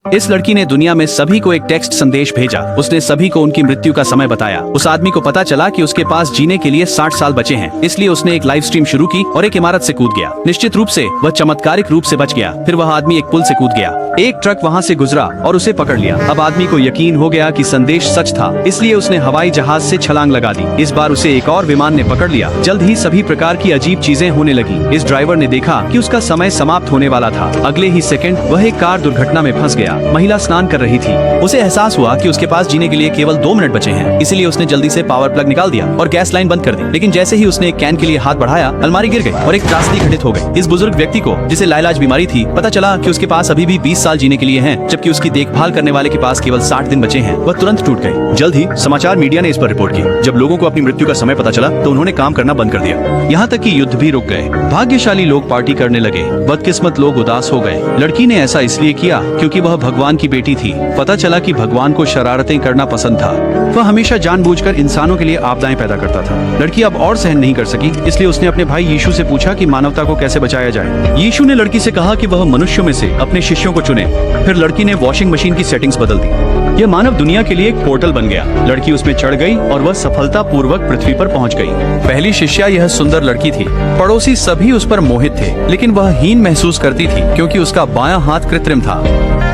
इस लड़की ने दुनिया में सभी को एक टेक्स्ट संदेश भेजा। उसने सभी को उनकी मृत्यु का समय बताया। उस आदमी को पता चला कि उसके पास जीने के लिए 60 साल बचे हैं, इसलिए उसने एक लाइव स्ट्रीम शुरू की और एक इमारत से कूद गया। निश्चित रूप से वह चमत्कारिक रूप से बच गया। फिर वह आदमी एक पुल से कूद गया। एक ट्रक वहाँ से गुजरा और उसे पकड़ लिया। अब आदमी को यकीन हो गया कि संदेश सच था, इसलिए उसने हवाई जहाज से छलांग लगा दी। इस बार उसे एक और विमान ने पकड़ लिया। जल्द ही सभी प्रकार की अजीब चीजें होने लगी। इस ड्राइवर ने देखा कि उसका समय समाप्त होने वाला था। अगले ही सेकंड वह एक कार दुर्घटना में फंस गया। महिला स्नान कर रही थी। उसे एहसास हुआ कि उसके पास जीने के लिए केवल 2 मिनट बचे हैं, इसीलिए उसने जल्दी से पावर प्लग निकाल दिया और गैस लाइन बंद कर दी। लेकिन जैसे ही उसने एक कैन के लिए हाथ बढ़ाया, अलमारी गिर गई और एक त्रासदी घटित हो गई। इस बुजुर्ग व्यक्ति को, जिसे लाइलाज बीमारी थी, पता चला कि उसके पास अभी भी 20 साल जीने के लिए हैं, जबकि उसकी देखभाल करने वाले के पास केवल 60 दिन बचे हैं। वह तुरंत टूट गई। जल्द ही समाचार मीडिया ने इस पर रिपोर्ट की। जब लोगों को अपनी मृत्यु का समय पता चला तो उन्होंने काम करना बंद कर दिया। यहाँ तक कि युद्ध भी रुक गए। भाग्यशाली लोग पार्टी करने लगे, बदकिस्मत लोग उदास हो गए। लड़की ने ऐसा इसलिए किया क्योंकि वह भगवान की बेटी थी। पता चला कि भगवान को शरारतें करना पसंद था। वह हमेशा जानबूझकर इंसानों के लिए आपदाएं पैदा करता था। लड़की अब और सहन नहीं कर सकी, इसलिए उसने अपने भाई यीशु से पूछा कि मानवता को कैसे बचाया जाए। यीशु ने लड़की से कहा कि वह मनुष्यों में से अपने शिष्यों को चुने। फिर लड़की ने वॉशिंग मशीन की सेटिंग्स बदल दी। यह मानव दुनिया के लिए एक पोर्टल बन गया। लड़की उसमें चढ़ गई और वह सफलतापूर्वक पृथ्वी पर पहुंच गई। पहली शिष्या यह सुंदर लड़की थी। पड़ोसी सभी उस पर मोहित थे, लेकिन वह हीन महसूस करती थी क्योंकि उसका बायां हाथ कृत्रिम था।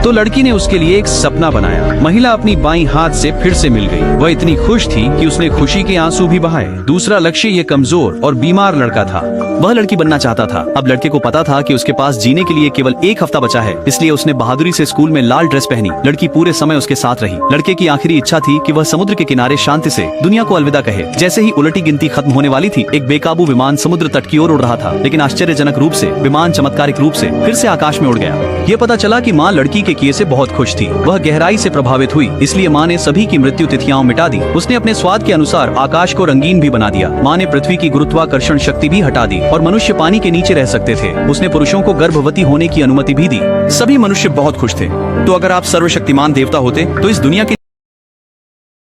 तो लड़की ने उसके लिए एक सपना बनाया। महिला अपनी बाईं हाथ से फिर से मिल गई। वह इतनी खुश थी कि उसने खुशी के आंसू भी बहाए। दूसरा लक्ष्य ये कमजोर और बीमार लड़का था। वह लड़की बनना चाहता था। अब लड़के को पता था कि उसके पास जीने के लिए केवल 1 हफ्ता बचा है, इसलिए उसने बहादुरी से स्कूल में लाल ड्रेस पहनी। लड़की पूरे समय उसके साथ रही। लड़के की आखिरी इच्छा थी कि वह समुद्र के किनारे शांति से दुनिया को अलविदा कहे। जैसे ही उलटी गिनती खत्म होने वाली थी, एक बेकाबू विमान समुद्र तट की ओर उड़ रहा था। लेकिन आश्चर्यजनक रूप से विमान चमत्कारिक रूप से फिर से आकाश में उड़ गया। ये पता चला कि माँ लड़की के किए से बहुत खुश थी। वह गहराई से प्रभावित हुई, इसलिए माँ ने सभी की मृत्यु तिथियां मिटा दी। उसने अपने स्वाद के अनुसार आकाश को रंगीन भी बना दिया। माँ ने पृथ्वी की गुरुत्वाकर्षण शक्ति भी हटा दी और मनुष्य पानी के नीचे रह सकते थे। उसने पुरुषों को गर्भवती होने की अनुमति भी दी। सभी मनुष्य बहुत खुश थे। तो अगर आप सर्वशक्तिमान देवता होते तो इस दुनिया के